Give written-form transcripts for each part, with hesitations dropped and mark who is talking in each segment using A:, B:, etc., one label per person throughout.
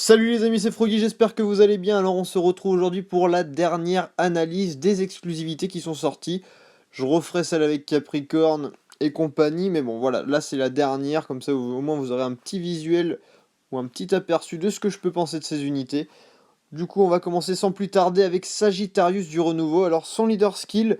A: Salut les amis, c'est Froggy, j'espère que vous allez bien. Alors on se retrouve aujourd'hui pour la dernière analyse des exclusivités qui sont sorties. Je referai celle avec Capricorne et compagnie, mais bon voilà, là c'est la dernière, comme ça au moins vous aurez un petit visuel ou un petit aperçu de ce que je peux penser de ces unités. Du coup on va commencer sans plus tarder avec Sagittarius du renouveau. Alors son leader skill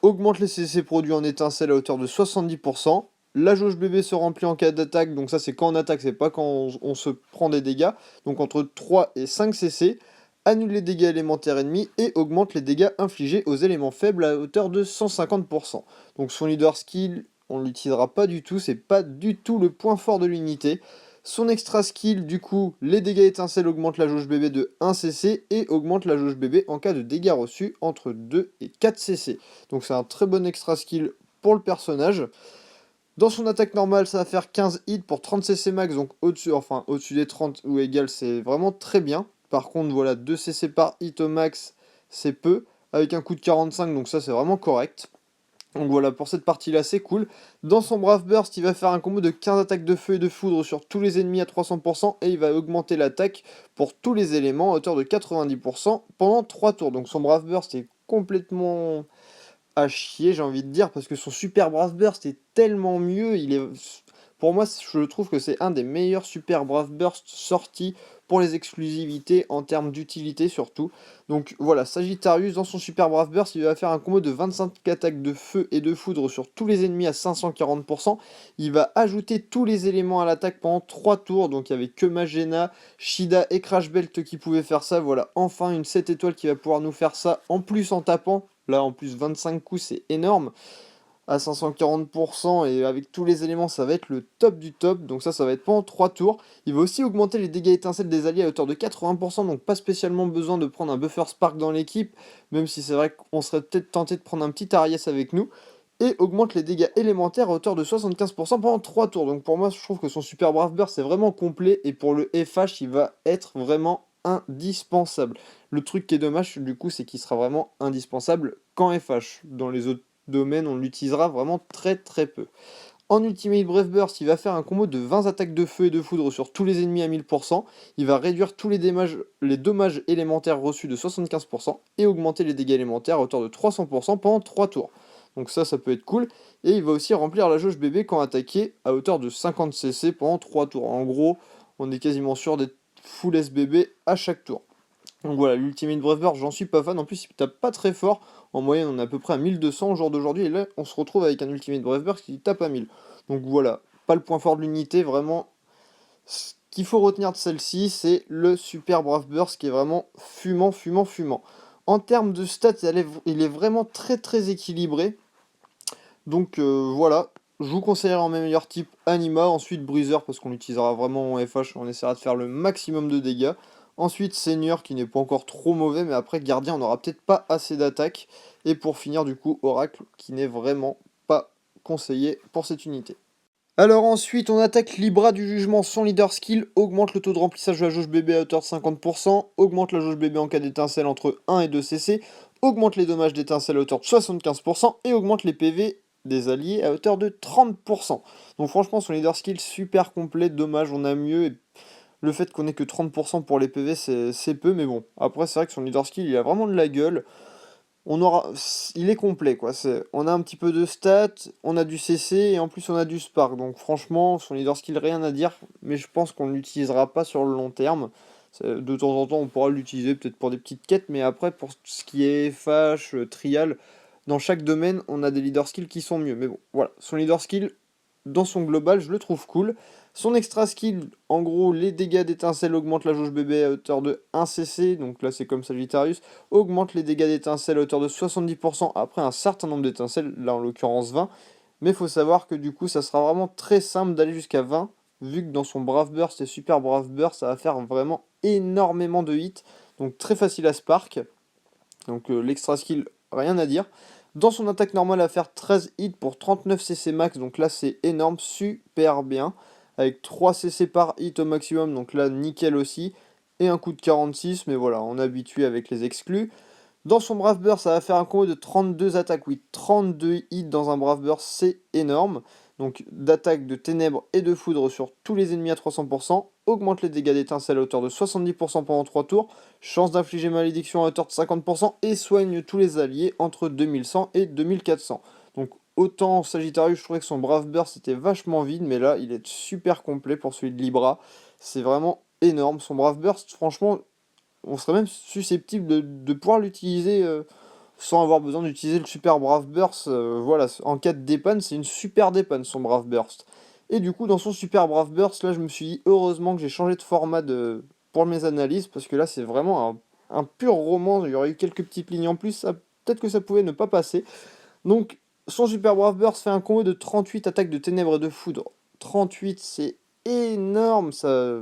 A: augmente les CC produits en étincelle à hauteur de 70%. La jauge bébé se remplit en cas d'attaque, donc ça c'est quand on attaque, c'est pas quand on se prend des dégâts. Donc entre 3 et 5 CC, annule les dégâts élémentaires ennemis et augmente les dégâts infligés aux éléments faibles à hauteur de 150%. Donc son leader skill, on ne l'utilisera pas du tout, c'est pas du tout le point fort de l'unité. Son extra skill, du coup, les dégâts étincelles augmentent la jauge bébé de 1 CC et augmente la jauge bébé en cas de dégâts reçus entre 2 et 4 CC. Donc c'est un très bon extra skill pour le personnage. Dans son attaque normale, ça va faire 15 hits pour 30 CC max, donc au-dessus des 30 ou égal, c'est vraiment très bien. Par contre, voilà, 2 CC par hit au max, c'est peu, avec un coût de 45, donc ça c'est vraiment correct. Donc voilà, pour cette partie-là, c'est cool. Dans son Brave Burst, il va faire un combo de 15 attaques de feu et de foudre sur tous les ennemis à 300%, et il va augmenter l'attaque pour tous les éléments à hauteur de 90% pendant 3 tours. Donc son Brave Burst est complètement à chier, j'ai envie de dire, parce que son Super Brave Burst est tellement mieux. Pour moi, je trouve que c'est un des meilleurs Super Brave Burst sortis pour les exclusivités en termes d'utilité surtout. Donc voilà, Sagittarius dans son Super Brave Burst, il va faire un combo de 25 attaques de feu et de foudre sur tous les ennemis à 540%. Il va ajouter tous les éléments à l'attaque pendant 3 tours. Donc il n'y avait que Magena, Shida et Crash Belt qui pouvaient faire ça. Voilà, enfin une 7 étoiles qui va pouvoir nous faire ça en plus en tapant. Là en plus 25 coups c'est énorme à 540% et avec tous les éléments ça va être le top du top, donc ça va être pendant 3 tours. Il va aussi augmenter les dégâts étincelles des alliés à hauteur de 80%, donc pas spécialement besoin de prendre un buffer spark dans l'équipe, même si c'est vrai qu'on serait peut-être tenté de prendre un petit Arias avec nous, et augmente les dégâts élémentaires à hauteur de 75% pendant 3 tours. Donc pour moi je trouve que son Super Brave Burst c'est vraiment complet, et pour le FH il va être vraiment indispensable. Le truc qui est dommage du coup c'est qu'il sera vraiment indispensable qu'en FH. Dans les autres domaine, on l'utilisera vraiment très très peu. En Ultimate Brave Burst, il va faire un combo de 20 attaques de feu et de foudre sur tous les ennemis à 1000%. Il va réduire tous les dommages élémentaires reçus de 75% et augmenter les dégâts élémentaires à hauteur de 300% pendant 3 tours. Donc ça peut être cool. Et il va aussi remplir la jauge bébé quand attaqué à hauteur de 50 CC pendant 3 tours. En gros, on est quasiment sûr d'être full SBB à chaque tour. Donc voilà, l'Ultimate Brave Burst, j'en suis pas fan. En plus, il tape pas très fort. En moyenne, on est à peu près à 1200 au jour d'aujourd'hui. Et là, on se retrouve avec un Ultimate Brave Burst qui tape à 1000. Donc voilà, pas le point fort de l'unité. Vraiment, ce qu'il faut retenir de celle-ci, c'est le Super Brave Burst qui est vraiment fumant, fumant, fumant. En termes de stats, il est vraiment très très équilibré. Donc voilà, je vous conseillerais en meilleur type Anima, ensuite Bruiser parce qu'on l'utilisera vraiment en FH, on essaiera de faire le maximum de dégâts. Ensuite Seigneur qui n'est pas encore trop mauvais, mais après Gardien on n'aura peut-être pas assez d'attaque. Et pour finir du coup Oracle qui n'est vraiment pas conseillé pour cette unité. Alors ensuite on attaque Libra du Jugement, son leader skill augmente le taux de remplissage de la jauge bébé à hauteur de 50%, augmente la jauge bébé en cas d'étincelle entre 1 et 2 CC, augmente les dommages d'étincelle à hauteur de 75% et augmente les PV des alliés à hauteur de 30%. Donc franchement son leader skill super complet, dommage on a mieux, et le fait qu'on ait que 30% pour les PV c'est peu, mais bon, après c'est vrai que son leader skill il a vraiment de la gueule. Il est complet quoi. On a un petit peu de stats, on a du CC et en plus on a du Spark. Donc franchement, son leader skill rien à dire, mais je pense qu'on ne l'utilisera pas sur le long terme. De temps en temps, on pourra l'utiliser peut-être pour des petites quêtes, mais après pour ce qui est FH, trial, dans chaque domaine, on a des leader skills qui sont mieux. Mais bon, voilà, son leader skill dans son global, je le trouve cool. Son extra skill, en gros, les dégâts d'étincelle augmentent la jauge bébé à hauteur de 1 CC, donc là c'est comme Sagittarius, augmente les dégâts d'étincelle à hauteur de 70% après un certain nombre d'étincelles, là en l'occurrence 20, mais il faut savoir que du coup ça sera vraiment très simple d'aller jusqu'à 20, vu que dans son Brave Burst et Super Brave Burst, ça va faire vraiment énormément de hits, donc très facile à spark, donc l'extra skill, rien à dire. Dans son attaque normale, à faire 13 hits pour 39 CC max, donc là c'est énorme, super bien. Avec 3 CC par hit au maximum, donc là nickel aussi. Et un coup de 46, mais voilà, on est habitué avec les exclus. Dans son Brave Burst, ça va faire un combo de 32 attaques, oui, 32 hits dans un Brave Burst, c'est énorme. donc d'attaque, de ténèbres et de foudre sur tous les ennemis à 300%, augmente les dégâts d'étincelle à hauteur de 70% pendant 3 tours, chance d'infliger malédiction à hauteur de 50% et soigne tous les alliés entre 2100 et 2400. Donc autant Sagittarius, je trouvais que son Brave Burst était vachement vide, mais là il est super complet pour celui de Libra. C'est vraiment énorme. Son Brave Burst, franchement, on serait même susceptible de pouvoir l'utiliser sans avoir besoin d'utiliser le super Brave Burst. Voilà, en cas de dépanne, c'est une super dépanne son Brave Burst. Et du coup, dans son super Brave Burst, là, je me suis dit heureusement que j'ai changé de format pour mes analyses, parce que là, c'est vraiment un pur roman. Il y aurait eu quelques petites lignes en plus, peut-être que ça pouvait ne pas passer. Donc, son super Brave Burst fait un combo de 38 attaques de ténèbres et de foudre. 38, c'est énorme, ça.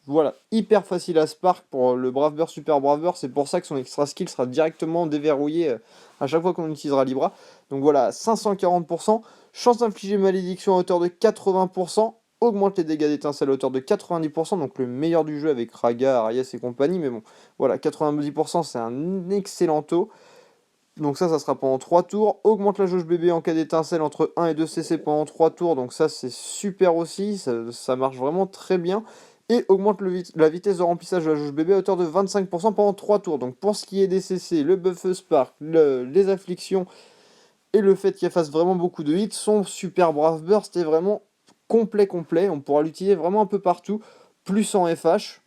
A: Voilà, hyper facile à spark pour le Brave Burst, Super Brave Burst, c'est pour ça que son extra skill sera directement déverrouillé à chaque fois qu'on utilisera Libra. Donc voilà, 540%, chance d'infliger malédiction à hauteur de 80%, augmente les dégâts d'étincelle à hauteur de 90%, donc le meilleur du jeu avec Raga, Arias et compagnie, mais bon, voilà, 90% c'est un excellent taux. Donc ça sera pendant 3 tours. Augmente la jauge bébé en cas d'étincelle entre 1 et 2 CC pendant 3 tours. Donc ça c'est super aussi, ça marche vraiment très bien. Et augmente la vitesse de remplissage de la jauge bébé à hauteur de 25% pendant 3 tours. Donc pour ce qui est des CC, le buff spark, les afflictions et le fait qu'elle fasse vraiment beaucoup de hits, son super brave burst est vraiment complet. On pourra l'utiliser vraiment un peu partout. Plus en FH.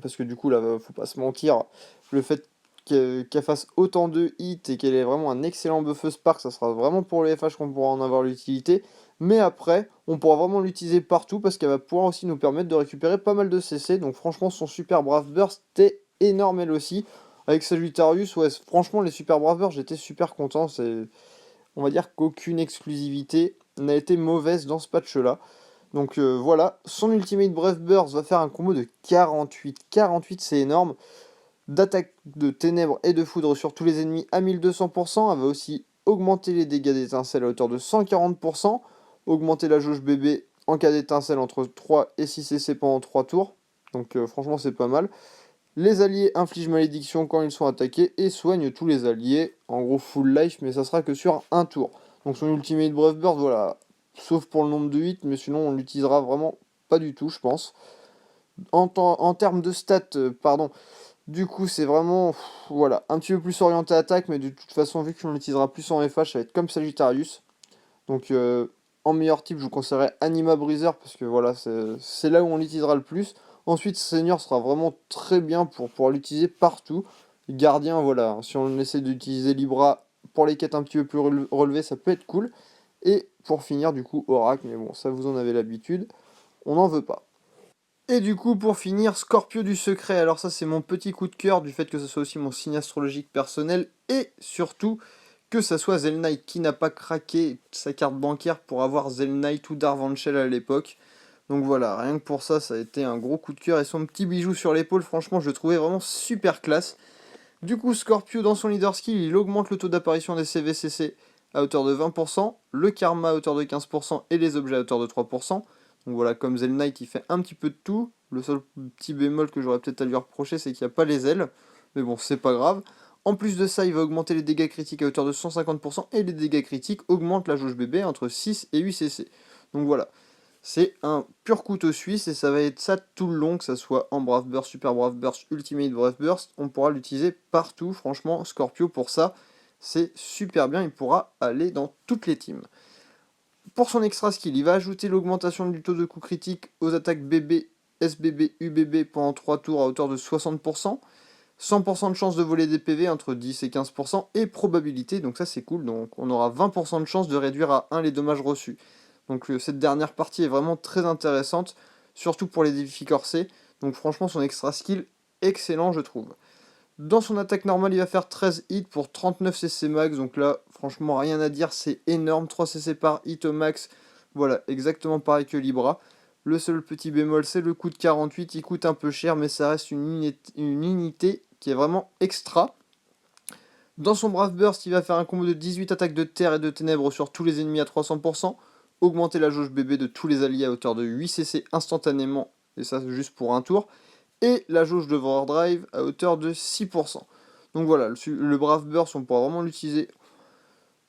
A: Parce que du coup là, faut pas se mentir, le fait qu'elle fasse autant de hits et qu'elle ait vraiment un excellent buff spark, ça sera vraiment pour les FH qu'on pourra en avoir l'utilité. Mais après, on pourra vraiment l'utiliser partout parce qu'elle va pouvoir aussi nous permettre de récupérer pas mal de CC. Donc franchement, son super brave burst est énorme elle aussi. Avec Sagittarius, ouais, franchement, les super brave burst, j'étais super content. On va dire qu'aucune exclusivité n'a été mauvaise dans ce patch-là. Donc voilà, son Ultimate Brave Burst va faire un combo de 48. 48, c'est énorme. D'attaque de ténèbres et de foudre sur tous les ennemis à 1200%. Elle va aussi augmenter les dégâts d'étincelle à hauteur de 140%. Augmenter la jauge bébé en cas d'étincelle entre 3 et 6 CC pendant 3 tours. Donc franchement, c'est pas mal. Les alliés infligent malédiction quand ils sont attaqués et soignent tous les alliés. En gros, full life, mais ça sera que sur un tour. Donc son Ultimate Brave Burst, voilà, sauf pour le nombre de hits, mais sinon on l'utilisera vraiment pas du tout, je pense. En termes de stats, pardon, du coup c'est vraiment, voilà, un petit peu plus orienté attaque, mais de toute façon, vu qu'on l'utilisera plus en FH, ça va être comme Sagittarius. Donc en meilleur type, je vous conseillerais Anima Breezer, parce que voilà, c'est là où on l'utilisera le plus. Ensuite, Senior sera vraiment très bien pour pouvoir l'utiliser partout. Gardien, voilà, si on essaie d'utiliser Libra pour les quêtes un petit peu plus relevées, ça peut être cool. Et pour finir, du coup, Oracle, mais bon, ça vous en avez l'habitude, on n'en veut pas. Et du coup, pour finir, Scorpio du Secret. Alors ça, c'est mon petit coup de cœur, du fait que ce soit aussi mon signe astrologique personnel, et surtout que ça soit Zel Knight qui n'a pas craqué sa carte bancaire pour avoir Zel Knight ou Darvanchel à l'époque. Donc voilà, rien que pour ça, ça a été un gros coup de cœur, et son petit bijou sur l'épaule, franchement, je le trouvais vraiment super classe. Du coup, Scorpio, dans son leader skill, il augmente le taux d'apparition des CVCC à hauteur de 20%, le karma à hauteur de 15% et les objets à hauteur de 3%. Donc voilà, comme Zel Knight, il fait un petit peu de tout. Le seul petit bémol que j'aurais peut-être à lui reprocher, c'est qu'il n'y a pas les ailes. Mais bon, c'est pas grave. En plus de ça, il va augmenter les dégâts critiques à hauteur de 150% et les dégâts critiques augmentent la jauge bébé entre 6 et 8 CC. Donc voilà, c'est un pur couteau suisse et ça va être ça tout le long, que ça soit en Brave Burst, Super Brave Burst, Ultimate Brave Burst, on pourra l'utiliser partout. Franchement, Scorpio pour ça, c'est super bien, il pourra aller dans toutes les teams. Pour son extra skill, il va ajouter l'augmentation du taux de coup critique aux attaques BB, SBB, UBB pendant 3 tours à hauteur de 60%, 100% de chance de voler des PV entre 10 et 15%, et probabilité, donc ça c'est cool, donc on aura 20% de chance de réduire à 1 les dommages reçus. Donc cette dernière partie est vraiment très intéressante, surtout pour les défis corsés, donc franchement son extra skill, excellent je trouve. Dans son attaque normale, il va faire 13 hits pour 39 CC max, donc là, franchement, rien à dire, c'est énorme, 3 CC par hit au max, voilà, exactement pareil que Libra. Le seul petit bémol, c'est le coût de 48, il coûte un peu cher, mais ça reste une unité qui est vraiment extra. Dans son Brave Burst, il va faire un combo de 18 attaques de terre et de ténèbres sur tous les ennemis à 300%, augmenter la jauge bébé de tous les alliés à hauteur de 8 CC instantanément, et ça juste pour un tour, et la jauge de Overdrive à hauteur de 6%. Donc voilà, le Brave Burst, on pourra vraiment l'utiliser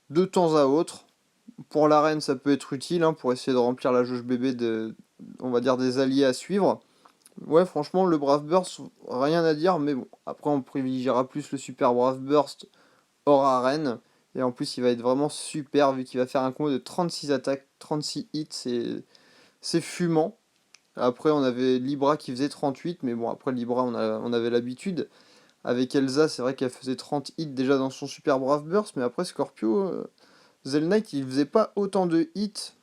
A: de temps à autre. Pour l'arène, ça peut être utile, hein, pour essayer de remplir la jauge bébé on va dire des alliés à suivre. Ouais, franchement, le Brave Burst, rien à dire, mais bon, après on privilégiera plus le Super Brave Burst hors arène. Et en plus, il va être vraiment super vu qu'il va faire un combo de 36 attaques, 36 hits, c'est fumant. Après, on avait Libra qui faisait 38, mais bon, après Libra, on avait l'habitude. Avec Elsa, c'est vrai qu'elle faisait 30 hits déjà dans son Super Brave Burst, mais après Scorpio, Zell Knight, il faisait pas autant de hits.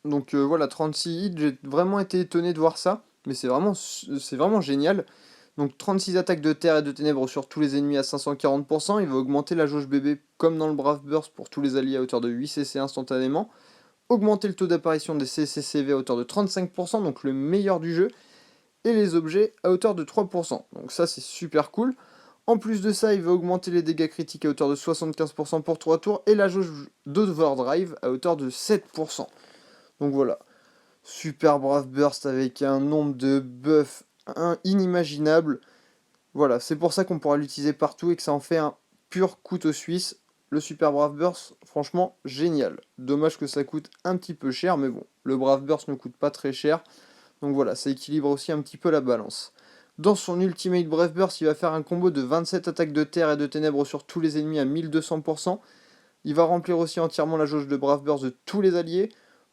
A: Donc voilà, 36 hits, j'ai vraiment été étonné de voir ça, mais c'est vraiment génial. Donc 36 attaques de terre et de ténèbres sur tous les ennemis à 540%, il va augmenter la jauge bébé comme dans le Brave Burst pour tous les alliés à hauteur de 8 CC instantanément, augmenter le taux d'apparition des CCCV à hauteur de 35%, donc le meilleur du jeu, et les objets à hauteur de 3%. Donc ça c'est super cool. En plus de ça, il va augmenter les dégâts critiques à hauteur de 75% pour 3 tours et la jauge d'Overdrive à hauteur de 7%. Donc voilà, Super Brave Burst avec un nombre de buffs inimaginable. Voilà, c'est pour ça qu'on pourra l'utiliser partout et que ça en fait un pur couteau suisse. Le Super Brave Burst, franchement, génial. Dommage que ça coûte un petit peu cher, mais bon, le Brave Burst ne coûte pas très cher. Donc voilà, ça équilibre aussi un petit peu la balance. Dans son Ultimate Brave Burst, il va faire un combo de 27 attaques de terre et de ténèbres sur tous les ennemis à 1200%. Il va remplir aussi entièrement la jauge de Brave Burst de tous les alliés,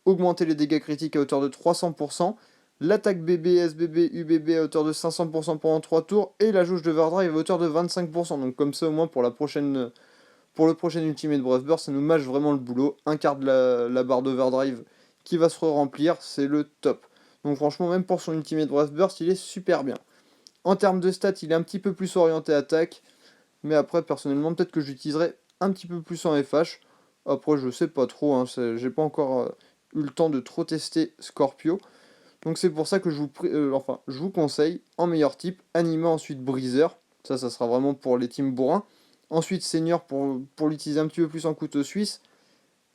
A: augmenter les dégâts critiques à hauteur de 300%, l'attaque BB, SBB, UBB à hauteur de 500% pendant 3 tours, et la jauge de Overdrive à hauteur de 25%. Donc comme ça au moins pour le prochain Ultimate Brave Burst, ça nous mâche vraiment le boulot. Un quart de la barre d'Overdrive qui va se remplir, c'est le top. Donc franchement, même pour son Ultimate Brave Burst, il est super bien. En termes de stats, il est un petit peu plus orienté attaque, mais après, personnellement, peut-être que j'utiliserai un petit peu plus en FH. Après, je sais pas trop, hein, j'ai pas encore eu le temps de trop tester Scorpio. Donc c'est pour ça que je vous conseille, en meilleur type, Anima, ensuite Breezer. Ça sera vraiment pour les teams bourrins. Ensuite Seigneur pour l'utiliser un petit peu plus en couteau suisse.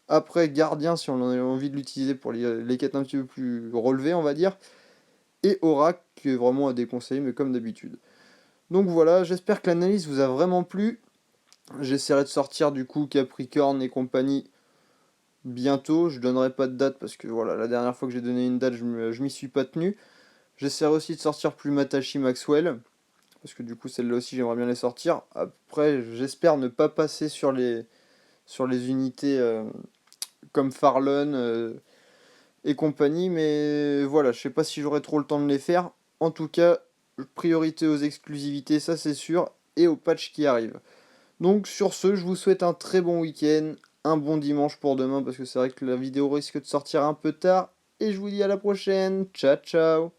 A: Après Gardien si on a envie de l'utiliser pour les quêtes un petit peu plus relevées, on va dire. Et Oracle, qui est vraiment à déconseiller, mais comme d'habitude. Donc voilà, j'espère que l'analyse vous a vraiment plu. J'essaierai de sortir du coup Capricorne et compagnie bientôt. Je donnerai pas de date parce que voilà, la dernière fois que j'ai donné une date, je m'y suis pas tenu. J'essaierai aussi de sortir plus Matashi Maxwell. Parce que du coup, celle-là aussi, j'aimerais bien les sortir. Après, j'espère ne pas passer sur les unités comme Farlon et compagnie. Mais voilà, je sais pas si j'aurai trop le temps de les faire. En tout cas, priorité aux exclusivités, ça c'est sûr. Et aux patchs qui arrivent. Donc sur ce, je vous souhaite un très bon week-end, un bon dimanche pour demain parce que c'est vrai que la vidéo risque de sortir un peu tard. Et je vous dis à la prochaine. Ciao ciao.